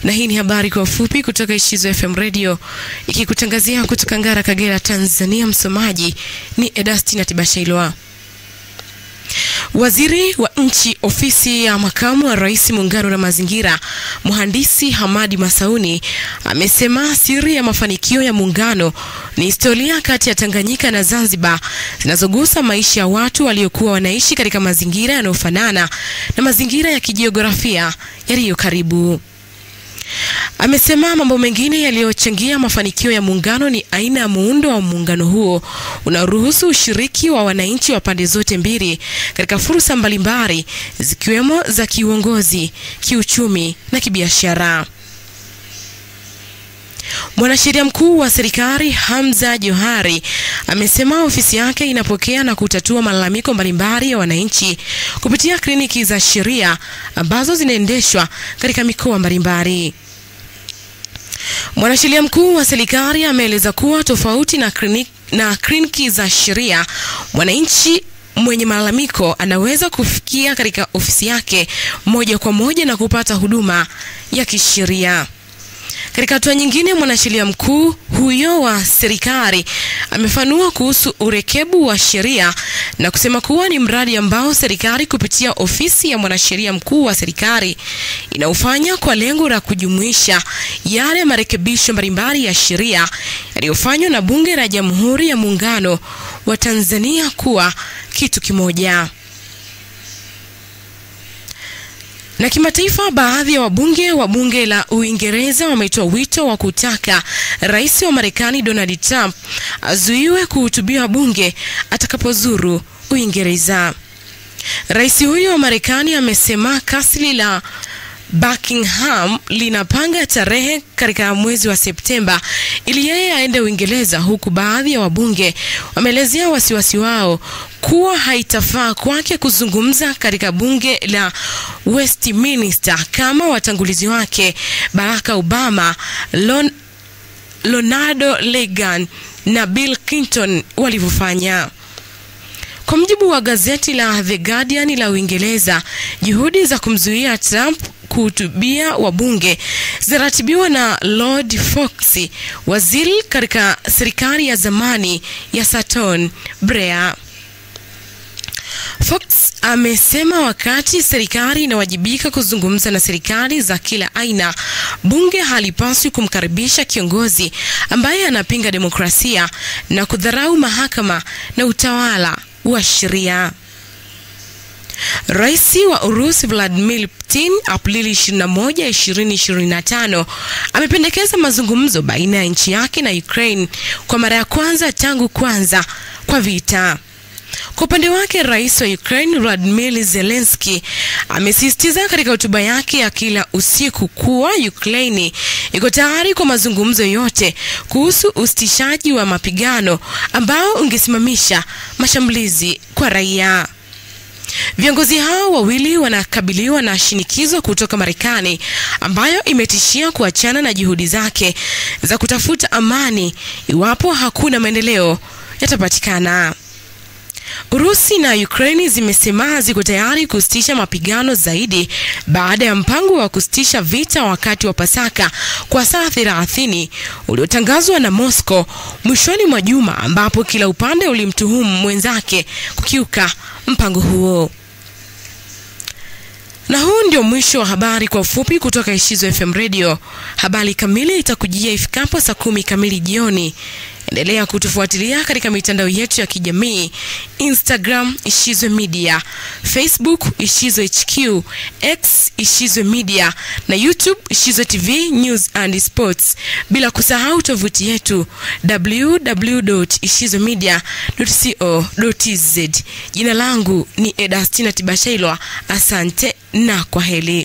Na hii ni habari kwa ufupi kutoka Ishizo FM Radio, ikikutangazia kutoka Ngara, Kagera, Tanzania. Msomaji ni Edastina Tibashailwa. Waziri wa Nchi, Ofisi ya Makamu wa Rais, Muungano na Mazingira, Mhandisi Hamadi Masauni amesema siri ya mafanikio ya muungano ni historia kati ya Tanganyika na Zanzibar zinazogusa maisha ya watu waliokuwa wanaishi katika mazingira yanayofanana na mazingira ya kijiografia yaliyo karibu. Amesema mambo mengine yaliyochangia mafanikio ya muungano ni aina ya muundo wa muungano huo unaruhusu ushiriki wa wananchi wa pande zote mbili katika fursa mbalimbali zikiwemo za kiuongozi, kiuchumi na kibiashara. Mwanasheria mkuu wa serikali Hamza Johari amesema ofisi yake inapokea na kutatua malalamiko mbalimbali ya wananchi kupitia kliniki za sheria ambazo zinaendeshwa katika mikoa mbalimbali. Mwanasheria mkuu wa serikali ameeleza kuwa tofauti na kliniki za sheria, mwananchi mwenye malalamiko anaweza kufikia katika ofisi yake moja kwa moja na kupata huduma ya kisheria. Katika hatua nyingine, mwanasheria mkuu huyo wa serikali amefanua kuhusu urekebu wa sheria na kusema kuwa ni mradi ambao serikali kupitia ofisi ya mwanasheria mkuu wa serikali inaufanya kwa lengo la kujumuisha yale marekebisho mbalimbali ya sheria yaliyofanywa na Bunge la Jamhuri ya Muungano wa Tanzania kuwa kitu kimoja. Na kimataifa, baadhi ya wabunge wa bunge la Uingereza wametoa wito wa kutaka Rais wa Marekani Donald Trump azuiwe kuhutubia bunge atakapozuru Uingereza. Rais huyo wa Marekani amesema kasri la Buckingham linapanga tarehe katika mwezi wa Septemba ili yeye aende Uingereza, huku baadhi ya wabunge wameelezea wasiwasi wao kuwa haitafaa kwake kuzungumza katika bunge la Westminster kama watangulizi wake Barack Obama, Ronald Reagan na Bill Clinton walivyofanya. Kwa mujibu wa gazeti la The Guardian la Uingereza, juhudi za kumzuia Trump kuhutubia wabunge zinaratibiwa na Lord Fox, waziri katika serikali ya zamani ya Saturn Blair. Fox amesema wakati serikali inawajibika kuzungumza na serikali za kila aina, bunge halipaswi kumkaribisha kiongozi ambaye anapinga demokrasia na kudharau mahakama na utawala wa sheria. Rais wa Urusi Vladimir Putin Aprili 21, 2025 amependekeza mazungumzo baina ya nchi yake na Ukraine kwa mara ya kwanza tangu kwanza kwa vita. Kwa upande wake, Rais wa Ukraine Volodymyr Zelensky amesisitiza katika hotuba yake ya kila usiku kuwa Ukraine iko tayari kwa mazungumzo yote kuhusu usitishaji wa mapigano ambao ungesimamisha mashambulizi kwa raia. Viongozi hao wawili wanakabiliwa na shinikizo kutoka Marekani ambayo imetishia kuachana na juhudi zake za kutafuta amani iwapo hakuna maendeleo yatapatikana. Urusi na Ukraine zimesema ziko tayari kusitisha mapigano zaidi baada ya mpango wa kusitisha vita wakati wa Pasaka kwa saa 30 uliotangazwa na Moscow mwishoni mwa juma, ambapo kila upande ulimtuhumu mwenzake kukiuka mpango huo. Na huu ndio mwisho wa habari kwa ufupi kutoka Ishizo FM Radio. Habari kamili itakujia ifikapo saa 10 kamili jioni. Endelea kutufuatilia katika mitandao yetu ya kijamii: Instagram Ishizo Media, Facebook Ishizo HQ, X Ishizo Media na YouTube Ishizo TV News and Sports, bila kusahau tovuti yetu www.ishizomedia.co.tz. Jina langu ni Edastina Tibashailwa. Asante na kwaheri.